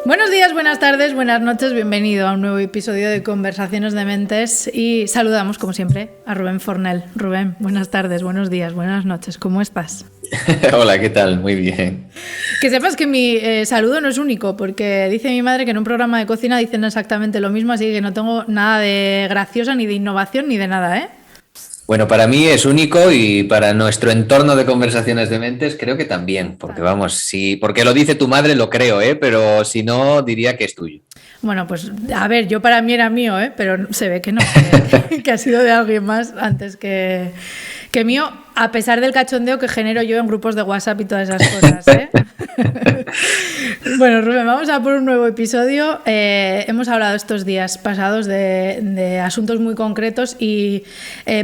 Buenos días, buenas tardes, buenas noches, bienvenido a un nuevo episodio de Conversaciones de Mentes y saludamos como siempre a Rubén Fornell. Rubén, buenas tardes, buenos días, buenas noches, ¿cómo estás? Hola, ¿qué tal? Muy bien. Que sepas que mi saludo no es único, porque dice mi madre que en un programa de cocina dicen exactamente lo mismo, así que no tengo nada de graciosa, ni de innovación, ni de nada, ¿eh? Bueno, para mí es único y para nuestro entorno de conversaciones de mentes creo que también, porque vamos, sí, porque lo dice tu madre lo creo, ¿eh? Pero si no, diría que es tuyo. Bueno, pues a ver, yo para mí era mío, ¿eh? Pero se ve que no, que ha sido de alguien más antes que mío, a pesar del cachondeo que genero yo en grupos de WhatsApp y todas esas cosas, ¿eh? Bueno, Rubén, vamos a por un nuevo episodio. Hemos hablado estos días pasados de asuntos muy concretos y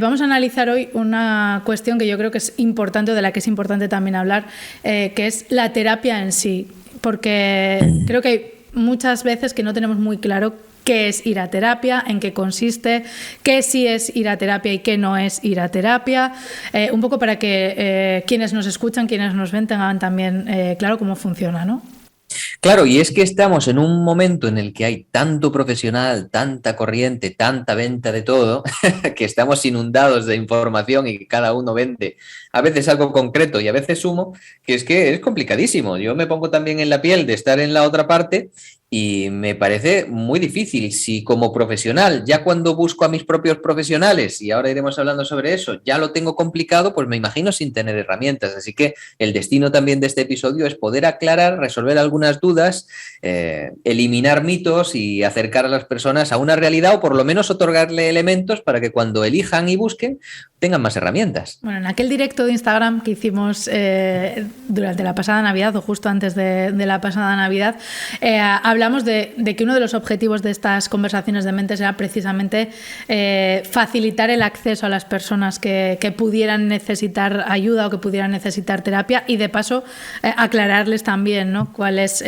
vamos a analizar hoy una cuestión que yo creo que es importante, o de la que es importante también hablar, que es la terapia en sí. Porque creo que hay muchas veces que no tenemos muy claro qué es ir a terapia, en qué consiste, qué sí es ir a terapia y qué no es ir a terapia, un poco para que quienes nos escuchan, quienes nos ven tengan también claro cómo funciona, ¿no? Claro, y es que estamos en un momento en el que hay tanto profesional, tanta corriente, tanta venta de todo, que estamos inundados de información y que cada uno vende a veces algo concreto y a veces humo, que es complicadísimo. Yo me pongo también en la piel de estar en la otra parte y me parece muy difícil. Si como profesional, ya cuando busco a mis propios profesionales, y ahora iremos hablando sobre eso, ya lo tengo complicado, pues me imagino sin tener herramientas. Así que el destino también de este episodio es poder aclarar, resolver algunas dudas, eliminar mitos y acercar a las personas a una realidad o por lo menos otorgarle elementos para que cuando elijan y busquen tengan más herramientas. Bueno, en aquel directo de Instagram que hicimos durante la pasada Navidad o justo antes de la pasada Navidad, hablamos de que uno de los objetivos de estas conversaciones de mentes era precisamente facilitar el acceso a las personas que pudieran necesitar ayuda o que pudieran necesitar terapia y de paso aclararles también, ¿no?, cuál es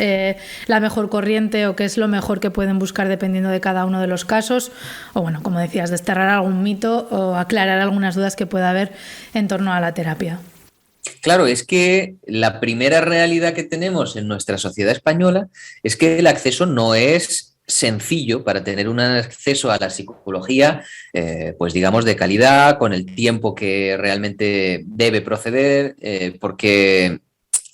la mejor corriente o qué es lo mejor que pueden buscar dependiendo de cada uno de los casos, o bueno, como decías, desterrar algún mito o aclarar algunas dudas que pueda haber en torno a la terapia. Claro, es que la primera realidad que tenemos en nuestra sociedad española es que el acceso no es sencillo para tener un acceso a la psicología, pues digamos, de calidad, con el tiempo que realmente debe proceder, porque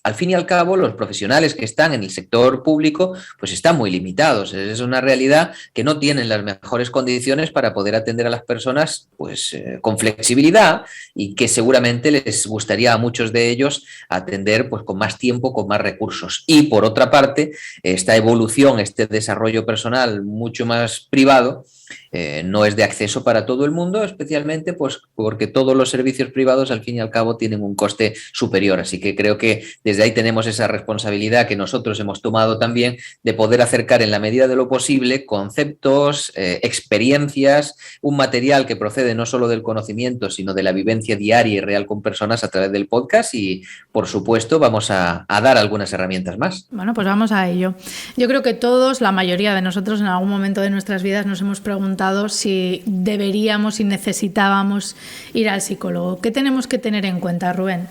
al fin y al cabo, los profesionales que están en el sector público pues están muy limitados. Es una realidad que no tienen las mejores condiciones para poder atender a las personas pues, con flexibilidad y que seguramente les gustaría a muchos de ellos atender pues, con más tiempo, con más recursos. Y por otra parte, esta evolución, este desarrollo personal mucho más privado, no es de acceso para todo el mundo, especialmente pues, porque todos los servicios privados al fin y al cabo tienen un coste superior. Así que creo que desde ahí tenemos esa responsabilidad que nosotros hemos tomado también de poder acercar en la medida de lo posible conceptos, experiencias, un material que procede no solo del conocimiento, sino de la vivencia diaria y real con personas a través del podcast y, por supuesto, vamos a dar algunas herramientas más. Bueno, pues vamos a ello. Yo creo que todos, la mayoría de nosotros en algún momento de nuestras vidas nos hemos preguntado si deberíamos, si necesitábamos ir al psicólogo. ¿Qué tenemos que tener en cuenta, Rubén?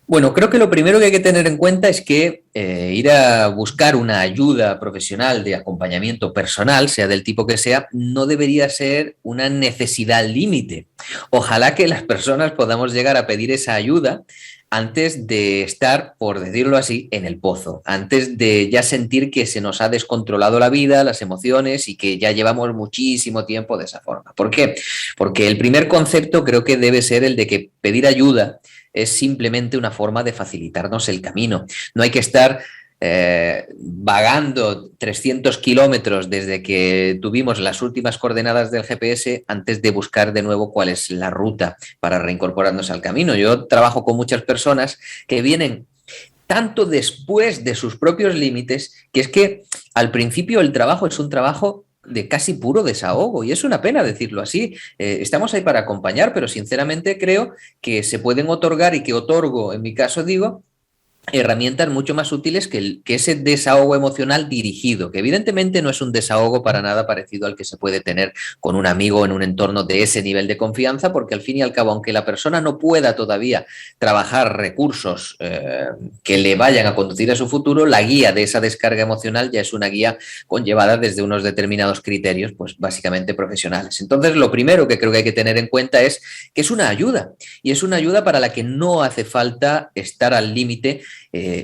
Bueno, creo que lo primero que hay que tener en cuenta es que ir a buscar una ayuda profesional de acompañamiento personal, sea del tipo que sea, no debería ser una necesidad límite. Ojalá que las personas podamos llegar a pedir esa ayuda antes de estar, por decirlo así, en el pozo, antes de ya sentir que se nos ha descontrolado la vida, las emociones y que ya llevamos muchísimo tiempo de esa forma. ¿Por qué? Porque el primer concepto creo que debe ser el de que pedir ayuda es simplemente una forma de facilitarnos el camino. No hay que estar vagando 300 kilómetros desde que tuvimos las últimas coordenadas del GPS antes de buscar de nuevo cuál es la ruta para reincorporarnos al camino. Yo trabajo con muchas personas que vienen tanto después de sus propios límites, que es que al principio el trabajo es un trabajo de casi puro desahogo y es una pena decirlo así. Estamos ahí para acompañar, pero sinceramente creo que se pueden otorgar y que otorgo, en mi caso digo, herramientas mucho más útiles que ese desahogo emocional dirigido, que evidentemente no es un desahogo para nada parecido al que se puede tener con un amigo en un entorno de ese nivel de confianza, porque al fin y al cabo, aunque la persona no pueda todavía trabajar recursos que le vayan a conducir a su futuro, la guía de esa descarga emocional ya es una guía conllevada desde unos determinados criterios, pues básicamente profesionales. Entonces, lo primero que creo que hay que tener en cuenta es que es una ayuda, y es una ayuda para la que no hace falta estar al límite,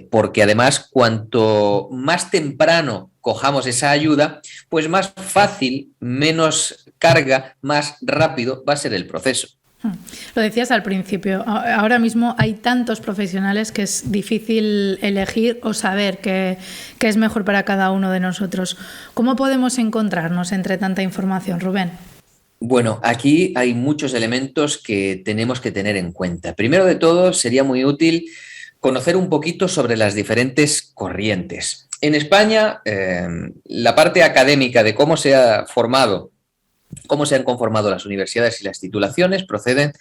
porque además cuanto más temprano cojamos esa ayuda, pues más fácil, menos carga, más rápido va a ser el proceso. Lo decías al principio, ahora mismo hay tantos profesionales que es difícil elegir o saber qué es mejor para cada uno de nosotros. ¿Cómo podemos encontrarnos entre tanta información, Rubén? Bueno, aquí hay muchos elementos que tenemos que tener en cuenta. Primero de todo, sería muy útil conocer un poquito sobre las diferentes corrientes. En España, la parte académica de cómo se ha formado, cómo se han conformado las universidades y las titulaciones proceden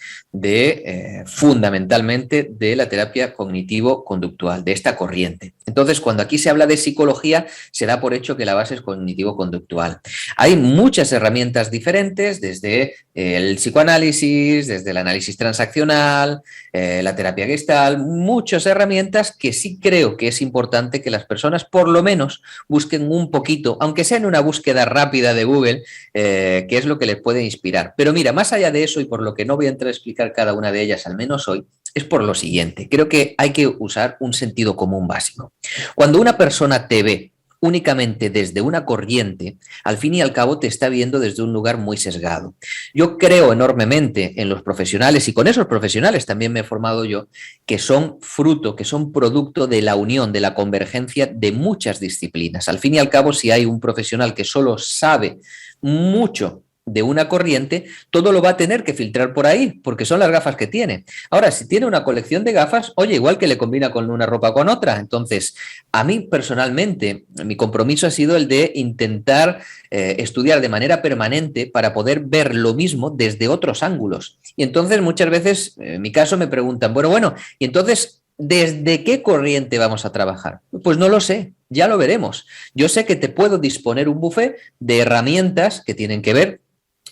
fundamentalmente de la terapia cognitivo-conductual, de esta corriente. Entonces, cuando aquí se habla de psicología, se da por hecho que la base es cognitivo-conductual. Hay muchas herramientas diferentes, desde el psicoanálisis, desde el análisis transaccional, la terapia Gestalt, muchas herramientas que sí creo que es importante que las personas por lo menos busquen un poquito, aunque sea en una búsqueda rápida de Google, que es lo que les puede inspirar. Pero mira, más allá de eso, y por lo que no voy a entrar a explicar cada una de ellas, al menos hoy, es por lo siguiente. Creo que hay que usar un sentido común básico. Cuando una persona te ve únicamente desde una corriente, al fin y al cabo te está viendo desde un lugar muy sesgado. Yo creo enormemente en los profesionales, y con esos profesionales también me he formado yo, que son fruto, que son producto de la unión, de la convergencia de muchas disciplinas. Al fin y al cabo, si hay un profesional que solo sabe mucho de una corriente, todo lo va a tener que filtrar por ahí, porque son las gafas que tiene. Ahora, si tiene una colección de gafas, oye, igual que le combina con una ropa con otra. Entonces, a mí personalmente, mi compromiso ha sido el de intentar estudiar de manera permanente para poder ver lo mismo desde otros ángulos. Y entonces, muchas veces, en mi caso, me preguntan, bueno, y entonces, ¿desde qué corriente vamos a trabajar? Pues no lo sé, ya lo veremos. Yo sé que te puedo disponer un buffet de herramientas que tienen que ver,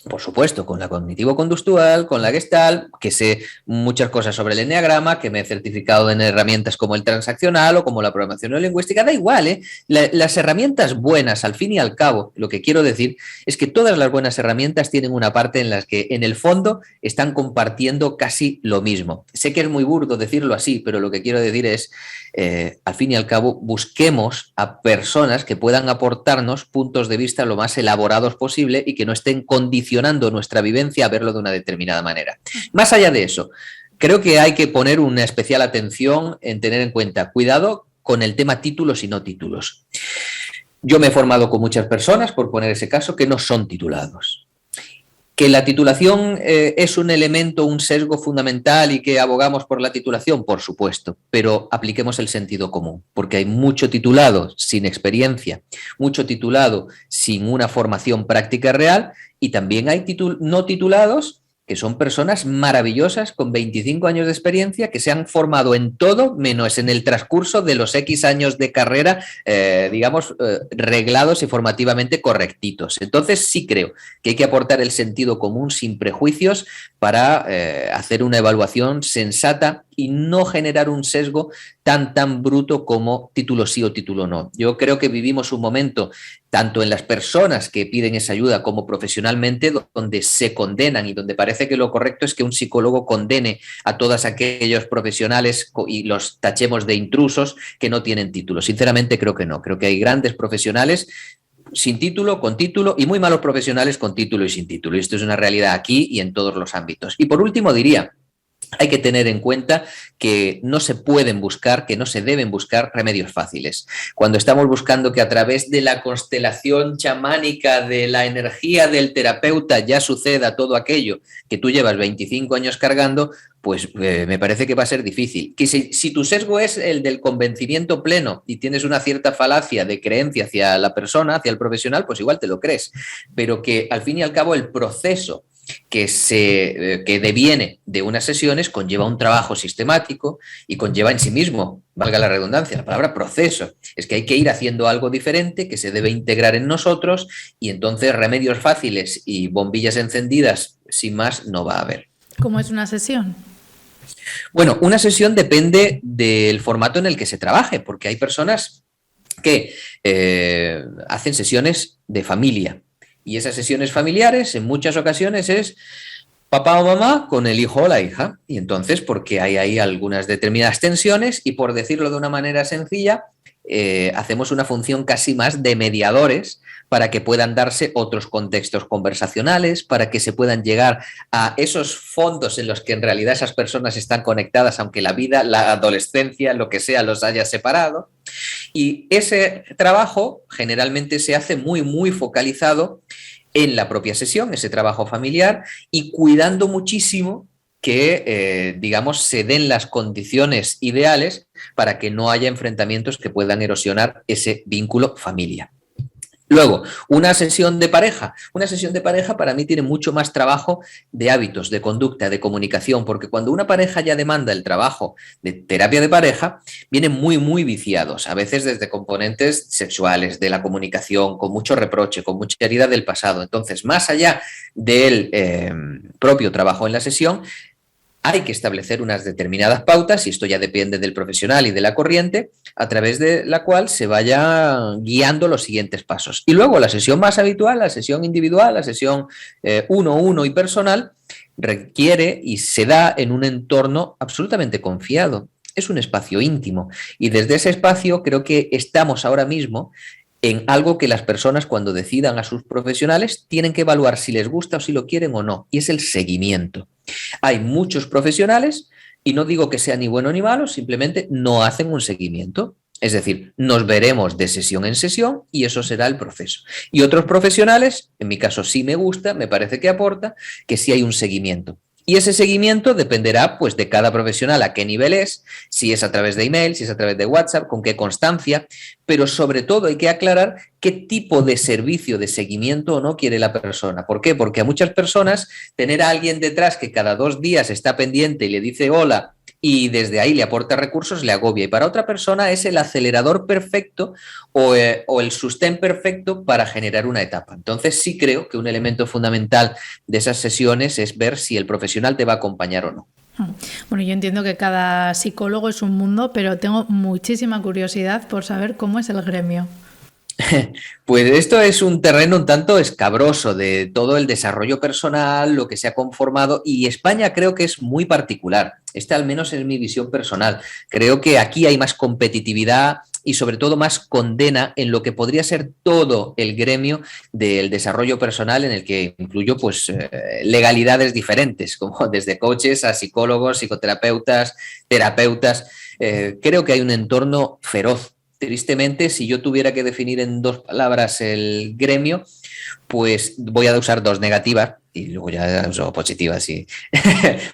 por supuesto, con la cognitivo-conductual, con la Gestalt, que sé muchas cosas sobre el enneagrama, que me he certificado en herramientas como el transaccional o como la programación neurolingüística, da igual, ¿eh? Las herramientas buenas, al fin y al cabo, lo que quiero decir es que todas las buenas herramientas tienen una parte en la que, en el fondo, están compartiendo casi lo mismo. Sé que es muy burdo decirlo así, pero lo que quiero decir es, al fin y al cabo, busquemos a personas que puedan aportarnos puntos de vista lo más elaborados posible y que no estén condicionados nuestra vivencia a verlo de una determinada manera. Más allá de eso, creo que hay que poner una especial atención en tener en cuenta, cuidado con el tema títulos y no títulos. Yo me he formado con muchas personas, por poner ese caso, que no son titulados. ¿Que la titulación es un elemento, un sesgo fundamental y que abogamos por la titulación? Por supuesto, pero apliquemos el sentido común, porque hay mucho titulado sin experiencia, mucho titulado sin una formación práctica real, y también hay no titulados que son personas maravillosas con 25 años de experiencia que se han formado en todo menos en el transcurso de los X años de carrera, reglados y formativamente correctitos. Entonces sí creo que hay que aportar el sentido común sin prejuicios para hacer una evaluación sensata y no generar un sesgo tan bruto como título sí o título no. Yo creo que vivimos un momento, tanto en las personas que piden esa ayuda como profesionalmente, donde se condenan y donde parece que lo correcto es que un psicólogo condene a todos aquellos profesionales y los tachemos de intrusos que no tienen título. Sinceramente creo que no. Creo que hay grandes profesionales sin título, con título, y muy malos profesionales con título y sin título. Y esto es una realidad aquí y en todos los ámbitos. Y por último diría, hay que tener en cuenta que no se pueden buscar, que no se deben buscar remedios fáciles. Cuando estamos buscando que a través de la constelación chamánica, de la energía del terapeuta, ya suceda todo aquello que tú llevas 25 años cargando, pues me parece que va a ser difícil. Que si tu sesgo es el del convencimiento pleno y tienes una cierta falacia de creencia hacia la persona, hacia el profesional, pues igual te lo crees. Pero que al fin y al cabo el proceso que deviene de unas sesiones conlleva un trabajo sistemático y conlleva en sí mismo, valga la redundancia, la palabra proceso. Es que hay que ir haciendo algo diferente que se debe integrar en nosotros y entonces remedios fáciles y bombillas encendidas sin más no va a haber. ¿Cómo es una sesión? Bueno, una sesión depende del formato en el que se trabaje, porque hay personas que hacen sesiones de familia y esas sesiones familiares en muchas ocasiones es papá o mamá con el hijo o la hija y entonces porque hay ahí algunas determinadas tensiones y por decirlo de una manera sencilla hacemos una función casi más de mediadores para que puedan darse otros contextos conversacionales, para que se puedan llegar a esos fondos en los que en realidad esas personas están conectadas, aunque la vida, la adolescencia, lo que sea, los haya separado. Y ese trabajo generalmente se hace muy, muy focalizado en la propia sesión, ese trabajo familiar, y cuidando muchísimo que, digamos, se den las condiciones ideales para que no haya enfrentamientos que puedan erosionar ese vínculo familia. Luego, una sesión de pareja. Una sesión de pareja para mí tiene mucho más trabajo de hábitos, de conducta, de comunicación, porque cuando una pareja ya demanda el trabajo de terapia de pareja, vienen muy, muy viciados, a veces desde componentes sexuales, de la comunicación, con mucho reproche, con mucha herida del pasado. Entonces, más allá del propio trabajo en la sesión, hay que establecer unas determinadas pautas, y esto ya depende del profesional y de la corriente, a través de la cual se vaya guiando los siguientes pasos. Y luego la sesión más habitual, la sesión individual, la sesión 1-1 y personal, requiere y se da en un entorno absolutamente confiado. Es un espacio íntimo y desde ese espacio creo que estamos ahora mismo en algo que las personas cuando decidan a sus profesionales tienen que evaluar si les gusta o si lo quieren o no, y es el seguimiento. Hay muchos profesionales, y no digo que sea ni bueno ni malo, simplemente no hacen un seguimiento. Es decir, nos veremos de sesión en sesión y eso será el proceso. Y otros profesionales, en mi caso sí me gusta, me parece que aporta, que sí hay un seguimiento. Y ese seguimiento dependerá pues, de cada profesional a qué nivel es, si es a través de email, si es a través de WhatsApp, con qué constancia, pero sobre todo hay que aclarar qué tipo de servicio de seguimiento o no quiere la persona. ¿Por qué? Porque a muchas personas tener a alguien detrás que cada 2 días está pendiente y le dice hola y desde ahí le aporta recursos, le agobia. Y para otra persona es el acelerador perfecto o el sostén perfecto para generar una etapa. Entonces sí creo que un elemento fundamental de esas sesiones es ver si el profesional te va a acompañar o no. Bueno, yo entiendo que cada psicólogo es un mundo, pero tengo muchísima curiosidad por saber cómo es el gremio. Pues esto es un terreno un tanto escabroso de todo el desarrollo personal, lo que se ha conformado, y España creo que es muy particular. Esta al menos es mi visión personal. Creo que aquí hay más competitividad y sobre todo más condena en lo que podría ser todo el gremio del desarrollo personal, en el que incluyo pues legalidades diferentes, como desde coaches a psicólogos, psicoterapeutas, terapeutas. Creo que hay un entorno feroz. Tristemente, si yo tuviera que definir en 2 palabras el gremio, pues voy a usar 2 negativas y luego ya uso positivas, sí.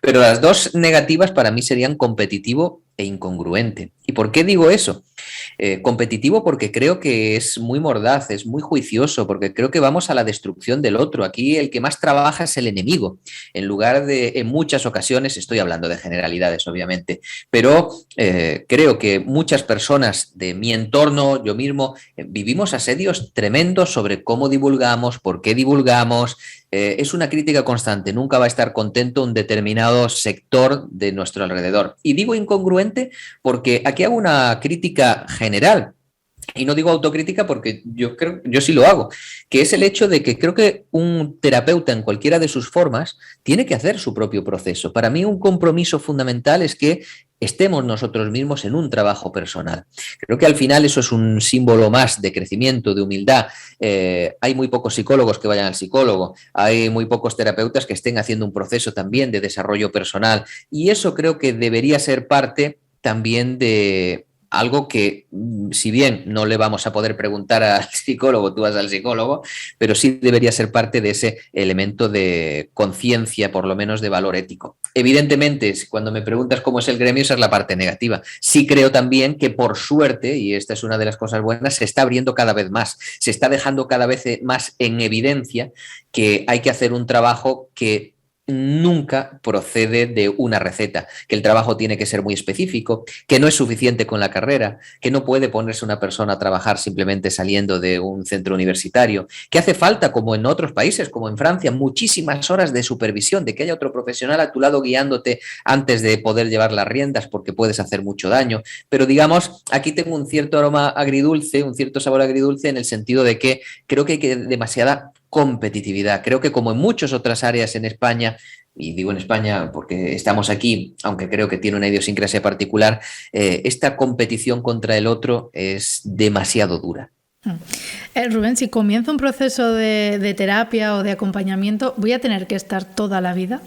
Pero las 2 negativas para mí serían competitivo e incongruente. ¿Y por qué digo eso? Competitivo porque creo que es muy mordaz, es muy juicioso, porque creo que vamos a la destrucción del otro. Aquí el que más trabaja es el enemigo, en lugar de, en muchas ocasiones, estoy hablando de generalidades obviamente, pero creo que muchas personas de mi entorno, yo mismo, vivimos asedios tremendos sobre cómo divulgamos, por qué divulgamos. Es una crítica constante, nunca va a estar contento un determinado sector de nuestro alrededor. Y digo incongruente porque aquí hago una crítica general, y no digo autocrítica porque yo sí lo hago, que es el hecho de que creo que un terapeuta en cualquiera de sus formas tiene que hacer su propio proceso. Para mí un compromiso fundamental es que estemos nosotros mismos en un trabajo personal. Creo que al final eso es un símbolo más de crecimiento, de humildad. Hay muy pocos psicólogos que vayan al psicólogo, hay muy pocos terapeutas que estén haciendo un proceso también de desarrollo personal, y eso creo que debería ser parte también de algo que, si bien no le vamos a poder preguntar al psicólogo, tú vas al psicólogo, pero sí debería ser parte de ese elemento de conciencia, por lo menos de valor ético. Evidentemente, cuando me preguntas cómo es el gremio, esa es la parte negativa. Sí creo también que, por suerte, y esta es una de las cosas buenas, se está abriendo cada vez más, se está dejando cada vez más en evidencia que hay que hacer un trabajo que nunca procede de una receta, que el trabajo tiene que ser muy específico, que no es suficiente con la carrera, que no puede ponerse una persona a trabajar simplemente saliendo de un centro universitario, que hace falta, como en otros países, como en Francia, muchísimas horas de supervisión, de que haya otro profesional a tu lado guiándote antes de poder llevar las riendas porque puedes hacer mucho daño. Pero digamos, aquí tengo un cierto aroma agridulce, un cierto sabor agridulce en el sentido de que creo que hay demasiada competitividad. Creo que como en muchas otras áreas en España, y digo en España porque estamos aquí, aunque creo que tiene una idiosincrasia particular, esta competición contra el otro es demasiado dura. Rubén, si comienzo un proceso de terapia o de acompañamiento, ¿voy a tener que estar toda la vida?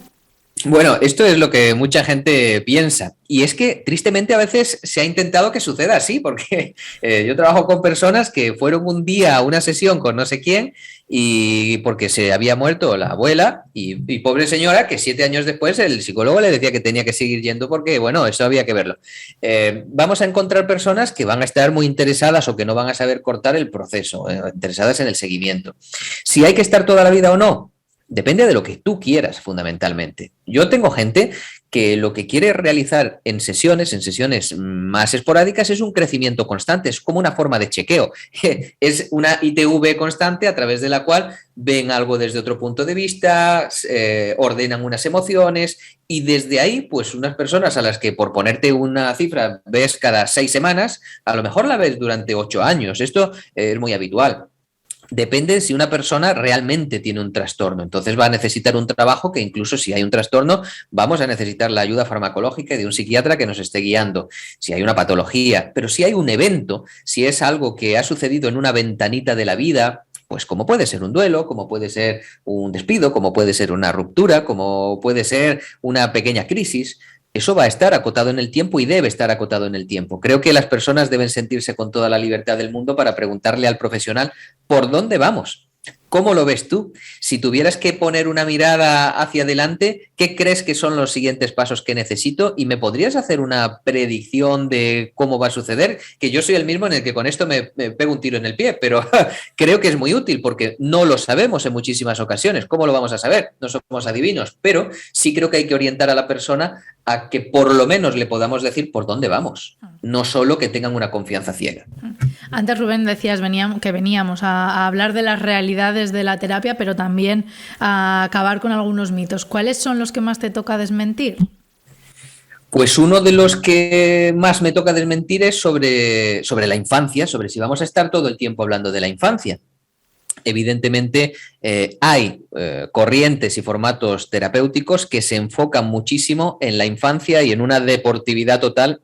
Bueno, esto es lo que mucha gente piensa. Y es que, tristemente, a veces se ha intentado que suceda así, porque yo trabajo con personas que fueron un día a una sesión con no sé quién y porque se había muerto la abuela y pobre señora que 7 años después el psicólogo le decía que tenía que seguir yendo porque, bueno, eso había que verlo. Vamos a encontrar personas que van a estar muy interesadas o que no van a saber cortar el proceso, interesadas en el seguimiento. Si hay que estar toda la vida o no, depende de lo que tú quieras, fundamentalmente. Yo tengo gente que lo que quiere realizar en sesiones más esporádicas, es un crecimiento constante, es como una forma de chequeo. Es una ITV constante a través de la cual ven algo desde otro punto de vista, ordenan unas emociones y desde ahí, pues unas personas a las que, por ponerte una cifra, ves cada 6 semanas, a lo mejor la ves durante 8 años. Esto es muy habitual. Depende de si una persona realmente tiene un trastorno. Entonces va a necesitar un trabajo que, incluso si hay un trastorno, vamos a necesitar la ayuda farmacológica de un psiquiatra que nos esté guiando. Si hay una patología, pero si hay un evento, si es algo que ha sucedido en una ventanita de la vida, pues como puede ser un duelo, como puede ser un despido, como puede ser una ruptura, como puede ser una pequeña crisis, eso va a estar acotado en el tiempo y debe estar acotado en el tiempo. Creo que las personas deben sentirse con toda la libertad del mundo para preguntarle al profesional por dónde vamos. ¿Cómo lo ves tú? Si tuvieras que poner una mirada hacia adelante, ¿qué crees que son los siguientes pasos que necesito? ¿Y me podrías hacer una predicción de cómo va a suceder? Que yo soy el mismo en el que con esto me pego un tiro en el pie, pero creo que es muy útil porque no lo sabemos en muchísimas ocasiones. ¿Cómo lo vamos a saber? No somos adivinos, pero sí creo que hay que orientar a la persona a que por lo menos le podamos decir por dónde vamos, no solo que tengan una confianza ciega. Antes, Rubén, decías que veníamos a hablar de las realidades de la terapia, pero también a acabar con algunos mitos. ¿Cuáles son los que más te toca desmentir? Pues uno de los que más me toca desmentir es sobre la infancia, sobre si vamos a estar todo el tiempo hablando de la infancia. Evidentemente hay corrientes y formatos terapéuticos que se enfocan muchísimo en la infancia y en una deportividad total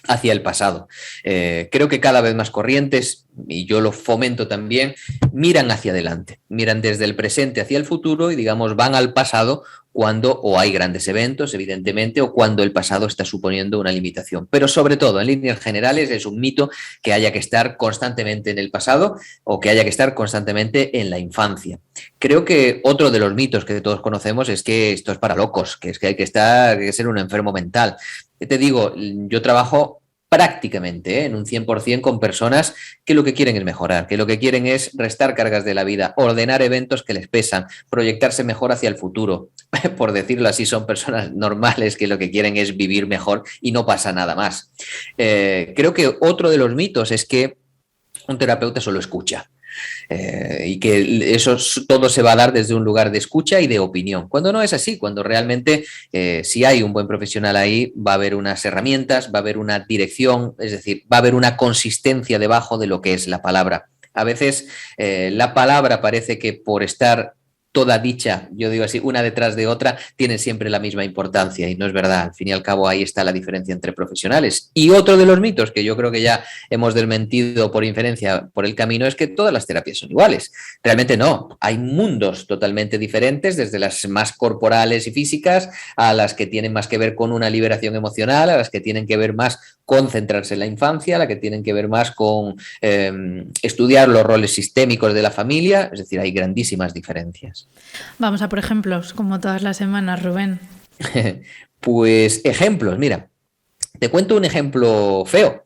hacia el pasado. Creo que cada vez más corrientes, y yo lo fomento también, miran hacia adelante, miran desde el presente hacia el futuro y, digamos, van al pasado cuando o hay grandes eventos, evidentemente, o cuando el pasado está suponiendo una limitación. Pero sobre todo, en líneas generales, es un mito que haya que estar constantemente en el pasado o que haya que estar constantemente en la infancia. Creo que otro de los mitos que todos conocemos es que esto es para locos, que es que hay que ser un enfermo mental. Te digo, yo trabajo prácticamente en un 100% con personas que lo que quieren es mejorar, que lo que quieren es restar cargas de la vida, ordenar eventos que les pesan, proyectarse mejor hacia el futuro. Por decirlo así, son personas normales que lo que quieren es vivir mejor y no pasa nada más. Creo que otro de los mitos es que un terapeuta solo escucha. Y que eso todo se va a dar desde un lugar de escucha y de opinión, cuando no es así, cuando realmente si hay un buen profesional ahí, va a haber unas herramientas, va a haber una dirección, es decir, va a haber una consistencia debajo de lo que es la palabra. A veces la palabra parece que por estar toda dicha, yo digo así, una detrás de otra, tienen siempre la misma importancia y no es verdad. Al fin y al cabo ahí está la diferencia entre profesionales. Y otro de los mitos que yo creo que ya hemos desmentido por inferencia por el camino es que todas las terapias son iguales. Realmente no, hay mundos totalmente diferentes, desde las más corporales y físicas a las que tienen más que ver con una liberación emocional, a las que tienen que ver más concentrarse en la infancia, la que tienen que ver más con estudiar los roles sistémicos de la familia, es decir, hay grandísimas diferencias. Vamos a por ejemplos, como todas las semanas, Rubén. Pues ejemplos, mira, te cuento un ejemplo feo.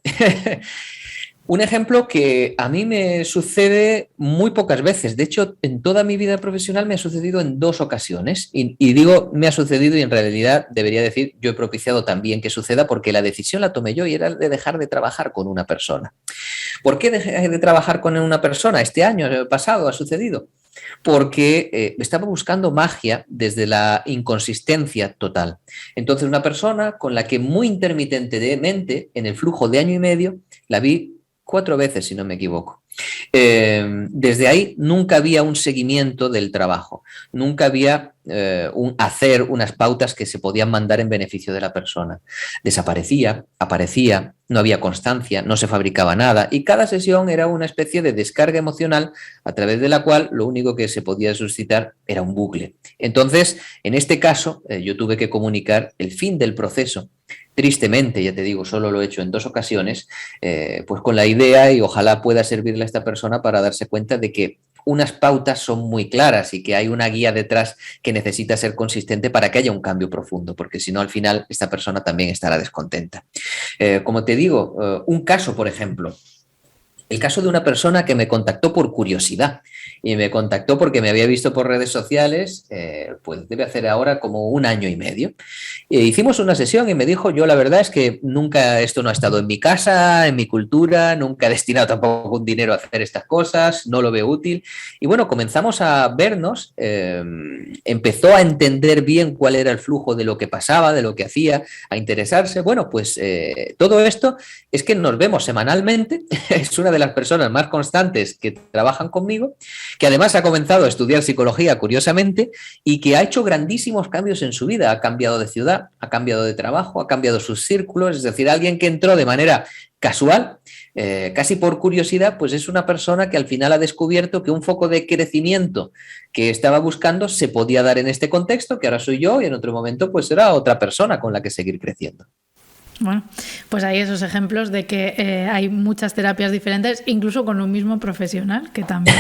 Un ejemplo que a mí me sucede muy pocas veces. De hecho, en toda mi vida profesional me ha sucedido en 2 ocasiones. Y digo, me ha sucedido y en realidad debería decir, yo he propiciado también que suceda porque la decisión la tomé yo y era de dejar de trabajar con una persona. ¿Por qué dejé de trabajar con una persona? Este año pasado ha sucedido. Porque estaba buscando magia desde la inconsistencia total. Entonces, una persona con la que muy intermitentemente, en el flujo de año y medio, la vi 4 veces, si no me equivoco. Desde ahí nunca había un seguimiento del trabajo, nunca había hacer unas pautas que se podían mandar en beneficio de la persona. Desaparecía, aparecía, no había constancia, no se fabricaba nada y cada sesión era una especie de descarga emocional a través de la cual lo único que se podía suscitar era un bucle. Entonces, en este caso, yo tuve que comunicar el fin del proceso. Tristemente, ya te digo, solo lo he hecho en 2 ocasiones, pues con la idea y ojalá pueda servirle a esta persona para darse cuenta de que unas pautas son muy claras y que hay una guía detrás que necesita ser consistente para que haya un cambio profundo, porque si no, al final, esta persona también estará descontenta. Como te digo, un caso, por ejemplo, el caso de una persona que me contactó por curiosidad y me contactó porque me había visto por redes sociales, pues debe hacer ahora como 1 año y medio. Hicimos una sesión y me dijo, yo la verdad es que nunca esto no ha estado en mi casa, en mi cultura, nunca he destinado tampoco un dinero a hacer estas cosas, no lo veo útil. Y bueno, comenzamos a vernos, empezó a entender bien cuál era el flujo de lo que pasaba, de lo que hacía, a interesarse. Bueno, pues todo esto es que nos vemos semanalmente, es una de las personas más constantes que trabajan conmigo, que además ha comenzado a estudiar psicología, curiosamente, y que ha hecho grandísimos cambios en su vida. Ha cambiado de ciudad, ha cambiado de trabajo, ha cambiado sus círculos, es decir, alguien que entró de manera casual, casi por curiosidad, pues es una persona que al final ha descubierto que un foco de crecimiento que estaba buscando se podía dar en este contexto, que ahora soy yo, y en otro momento pues será otra persona con la que seguir creciendo. Bueno, pues hay esos ejemplos de que hay muchas terapias diferentes, incluso con un mismo profesional, que también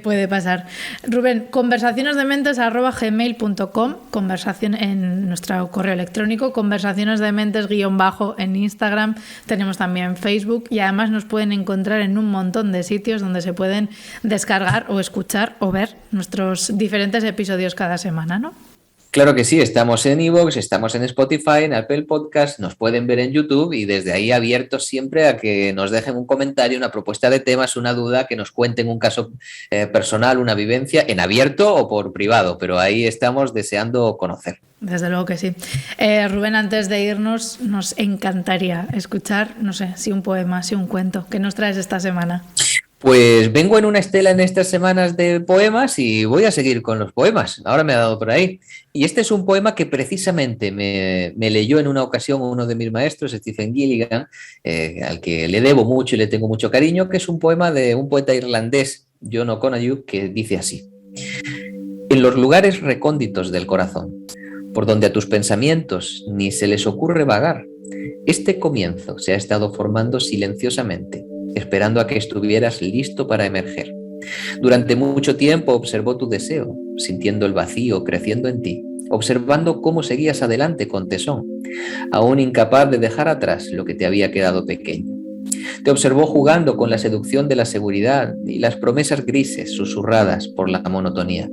puede pasar. Rubén, conversacionesdementes@gmail.com, conversación en nuestro correo electrónico, conversacionesdementes_ en Instagram, tenemos también Facebook y además nos pueden encontrar en un montón de sitios donde se pueden descargar o escuchar o ver nuestros diferentes episodios cada semana, ¿no? Claro que sí, estamos en iVoox, estamos en Spotify, en Apple Podcast, nos pueden ver en YouTube y desde ahí abiertos siempre a que nos dejen un comentario, una propuesta de temas, una duda, que nos cuenten un caso personal, una vivencia, en abierto o por privado, pero ahí estamos deseando conocer. Desde luego que sí. Rubén, antes de irnos, nos encantaría escuchar, no sé, si un poema, si un cuento. ¿Qué nos traes esta semana? Pues vengo en una estela en estas semanas de poemas y voy a seguir con los poemas. Ahora me ha dado por ahí. Y este es un poema que precisamente me leyó en una ocasión uno de mis maestros, Stephen Gilligan, al que le debo mucho y le tengo mucho cariño, que es un poema de un poeta irlandés, John O'Connor, que dice así: en los lugares recónditos del corazón, por donde a tus pensamientos ni se les ocurre vagar, este comienzo se ha estado formando silenciosamente, esperando a que estuvieras listo para emerger. Durante mucho tiempo observó tu deseo, sintiendo el vacío creciendo en ti, observando cómo seguías adelante con tesón, aún incapaz de dejar atrás lo que te había quedado pequeño. Te observó jugando con la seducción de la seguridad y las promesas grises susurradas por la monotonía.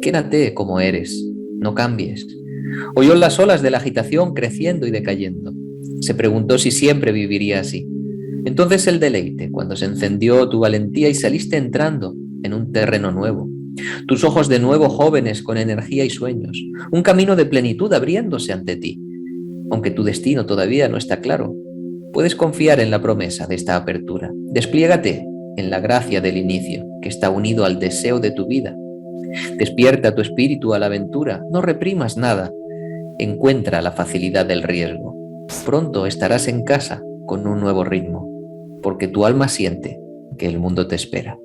Quédate como eres, no cambies. Oyó las olas de la agitación creciendo y decayendo. Se preguntó si siempre viviría así. Entonces el deleite, cuando se encendió tu valentía y saliste entrando en un terreno nuevo. Tus ojos de nuevo jóvenes con energía y sueños. Un camino de plenitud abriéndose ante ti. Aunque tu destino todavía no está claro, puedes confiar en la promesa de esta apertura. Despliégate en la gracia del inicio, que está unido al deseo de tu vida. Despierta tu espíritu a la aventura. No reprimas nada. Encuentra la facilidad del riesgo. Pronto estarás en casa con un nuevo ritmo, porque tu alma siente que el mundo te espera.